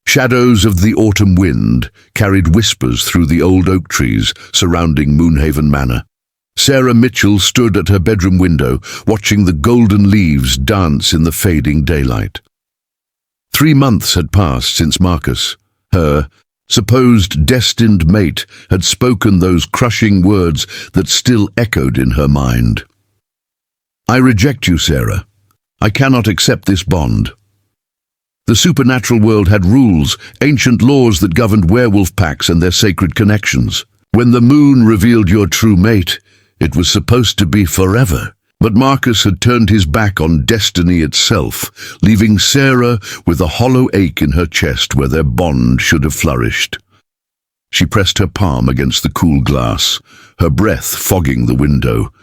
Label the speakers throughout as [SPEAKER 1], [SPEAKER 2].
[SPEAKER 1] Shadows of the autumn wind carried whispers through the old oak trees surrounding Moonhaven Manor. Sarah Mitchell stood at her bedroom window, watching the golden leaves dance in the fading daylight. 3 months had passed since Marcus, her supposed destined mate, had spoken those crushing words that still echoed in her mind. "I reject you, Sarah. I cannot accept this bond." The supernatural world had rules, ancient laws that governed werewolf packs and their sacred connections. When the moon revealed your true mate, it was supposed to be forever. But Marcus had turned his back on destiny itself, leaving Sarah with a hollow ache in her chest where their bond should have flourished. She pressed her palm against the cool glass, her breath fogging the window.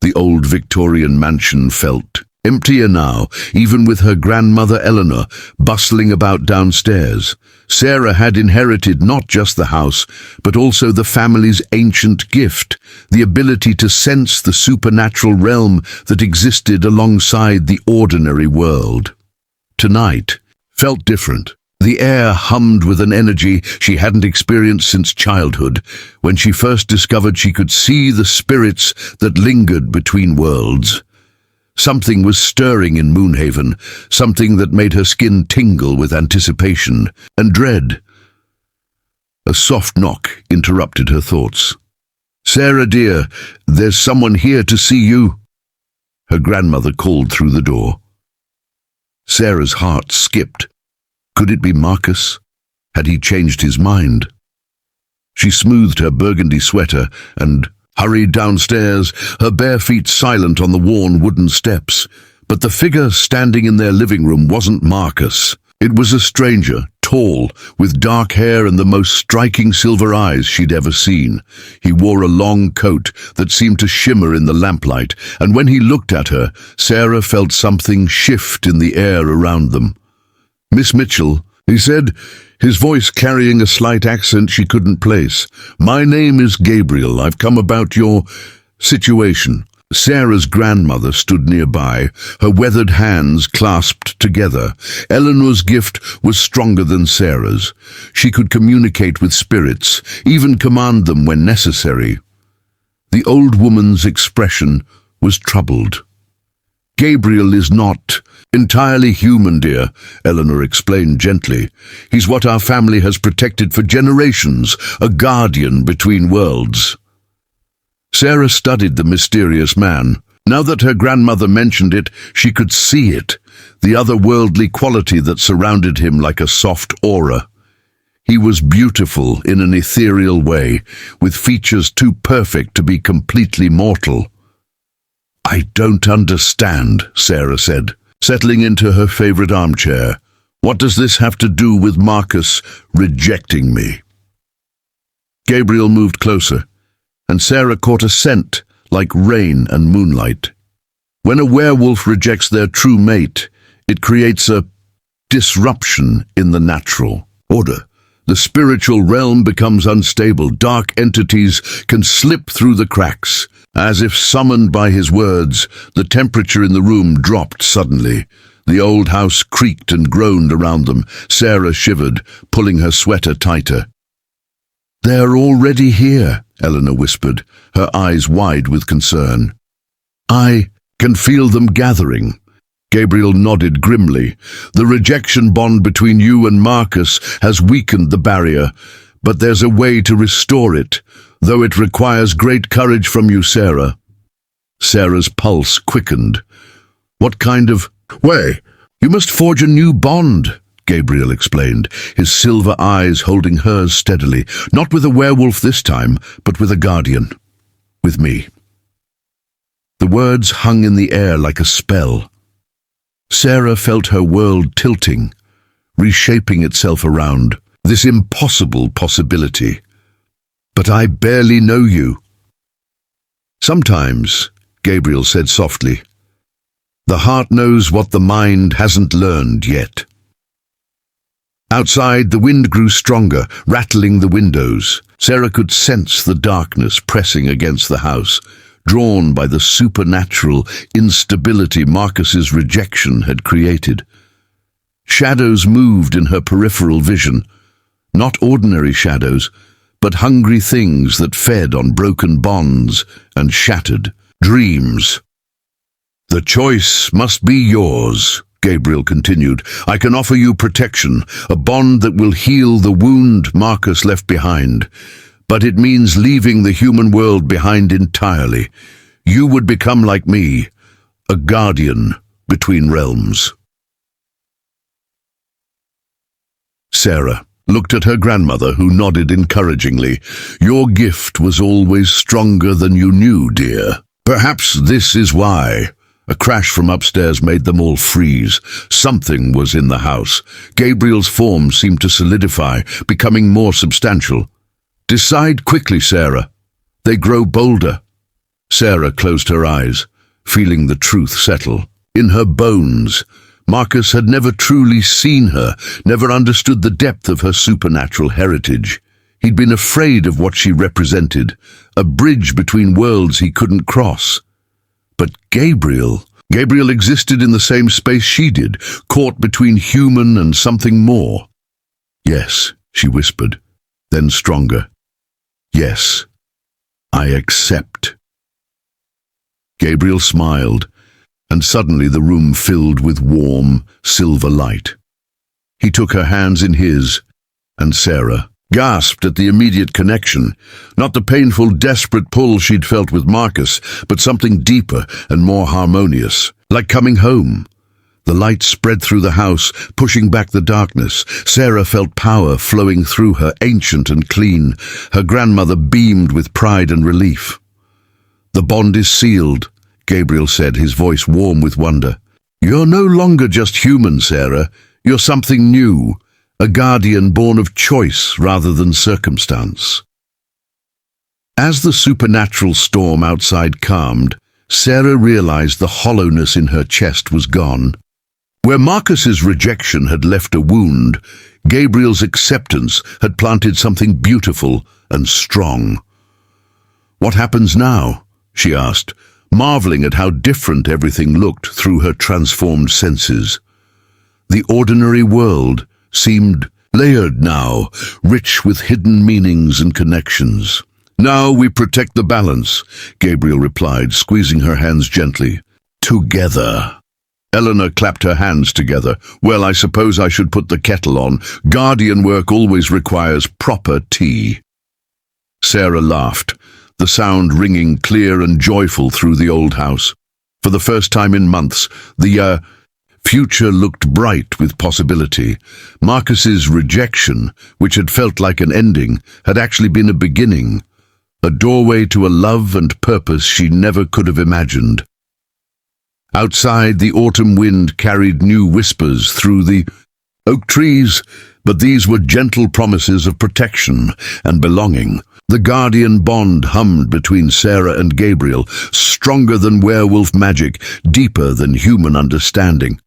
[SPEAKER 1] The old Victorian mansion felt emptier now, even with her grandmother Eleanor bustling about downstairs. Sarah had inherited not just the house, but also the family's ancient gift, the ability to sense the supernatural realm that existed alongside the ordinary world. Tonight felt different. The air hummed with an energy she hadn't experienced since childhood, when she first discovered she could see the spirits that lingered between worlds. Something was stirring in Moonhaven, something that made her skin tingle with anticipation and dread. A soft knock interrupted her thoughts. "Sarah, dear, there's someone here to see you," her grandmother called through the door. Sarah's heart skipped. Could it be Marcus? Had he changed his mind? She smoothed her burgundy sweater and hurried downstairs, her bare feet silent on the worn wooden steps. But the figure standing in their living room wasn't Marcus. It was a stranger, tall, with dark hair and the most striking silver eyes she'd ever seen. He wore a long coat that seemed to shimmer in the lamplight, and when he looked at her, Sarah felt something shift in the air around them. "Miss Mitchell," he said, his voice carrying a slight accent she couldn't place. "My name is Gabriel. I've come about your situation." Sarah's grandmother stood nearby, her weathered hands clasped together. Eleanor's gift was stronger than Sarah's. She could communicate with spirits, even command them when necessary. The old woman's expression was troubled. "Gabriel is not entirely human, dear," Eleanor explained gently. "He's what our family has protected for generations, a guardian between worlds." Sarah studied the mysterious man. Now that her grandmother mentioned it, she could see it, the otherworldly quality that surrounded him like a soft aura. He was beautiful in an ethereal way, with features too perfect to be completely mortal. "I don't understand," Sarah said, settling into her favorite armchair. "What does this have to do with Marcus rejecting me?" Gabriel moved closer, and Sarah caught a scent like rain and moonlight. When a werewolf rejects their true mate, it creates a disruption in the natural order. The spiritual realm becomes unstable. Dark entities can slip through the cracks. As if summoned by his words, the temperature in the room dropped suddenly. The old house creaked and groaned around them. Sarah shivered, pulling her sweater tighter. "They're already here," Eleanor whispered, her eyes wide with concern. "I can feel them gathering." Gabriel nodded grimly. "The rejection bond between you and Marcus has weakened the barrier, but there's a way to restore it, though it requires great courage from you, Sarah." Sarah's pulse quickened. "What kind of way?" "You must forge a new bond," Gabriel explained, his silver eyes holding hers steadily. "Not with a werewolf this time, but with a guardian. With me." The words hung in the air like a spell. Sarah felt her world tilting, reshaping itself around this impossible possibility. "But I barely know you." "Sometimes," Gabriel said softly, "the heart knows what the mind hasn't learned yet." Outside, the wind grew stronger, rattling the windows. Sarah could sense the darkness pressing against the house, drawn by the supernatural instability Marcus's rejection had created. Shadows moved in her peripheral vision. Not ordinary shadows, but hungry things that fed on broken bonds and shattered dreams. "The choice must be yours," Gabriel continued. "I can offer you protection, a bond that will heal the wound Marcus left behind. But it means leaving the human world behind entirely. You would become like me, a guardian between realms." Sarah looked at her grandmother, who nodded encouragingly. "Your gift was always stronger than you knew, dear. Perhaps this is why." A crash from upstairs made them all freeze. Something was in the house. Gabriel's form seemed to solidify, becoming more substantial. "Decide quickly, Sarah. They grow bolder." Sarah closed her eyes, feeling the truth settle. In her bones, Marcus had never truly seen her, never understood the depth of her supernatural heritage. He'd been afraid of what she represented, a bridge between worlds he couldn't cross. But Gabriel existed in the same space she did, caught between human and something more. "Yes," she whispered, then stronger. "Yes, I accept." Gabriel smiled, and suddenly the room filled with warm, silver light. He took her hands in his, and Sarah gasped at the immediate connection. Not the painful, desperate pull she'd felt with Marcus, but something deeper and more harmonious, like coming home. The light spread through the house, pushing back the darkness. Sarah felt power flowing through her, ancient and clean. Her grandmother beamed with pride and relief. "The bond is sealed," Gabriel said, his voice warm with wonder. "You're no longer just human, Sarah. You're something new. A guardian born of choice rather than circumstance." As the supernatural storm outside calmed, Sarah realized the hollowness in her chest was gone. Where Marcus's rejection had left a wound, Gabriel's acceptance had planted something beautiful and strong. "What happens now?" she asked, marveling at how different everything looked through her transformed senses. The ordinary world seemed layered now, rich with hidden meanings and connections. "Now we protect the balance," Gabriel replied, squeezing her hands gently. "Together." Eleanor clapped her hands together. "Well, I suppose I should put the kettle on. Guardian work always requires proper tea." Sarah laughed, the sound ringing clear and joyful through the old house. For the first time in months, the future looked bright with possibility. Marcus's rejection, which had felt like an ending, had actually been a beginning, a doorway to a love and purpose she never could have imagined. Outside, the autumn wind carried new whispers through the oak trees, but these were gentle promises of protection and belonging. The guardian bond hummed between Sarah and Gabriel, stronger than werewolf magic, deeper than human understanding.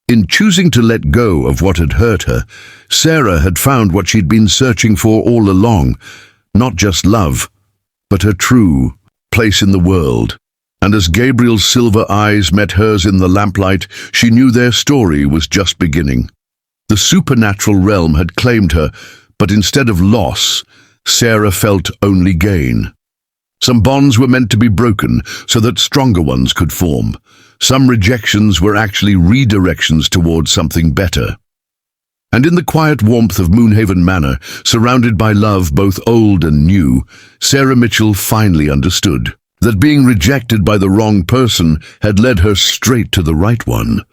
[SPEAKER 1] In choosing to let go of what had hurt her, Sarah had found what she'd been searching for all along, not just love, but her true place in the world. And as Gabriel's silver eyes met hers in the lamplight, she knew their story was just beginning. The supernatural realm had claimed her, but instead of loss, Sarah felt only gain. Some bonds were meant to be broken so that stronger ones could form. Some rejections were actually redirections towards something better. And in the quiet warmth of Moonhaven Manor, surrounded by love both old and new, Sarah Mitchell finally understood that being rejected by the wrong person had led her straight to the right one.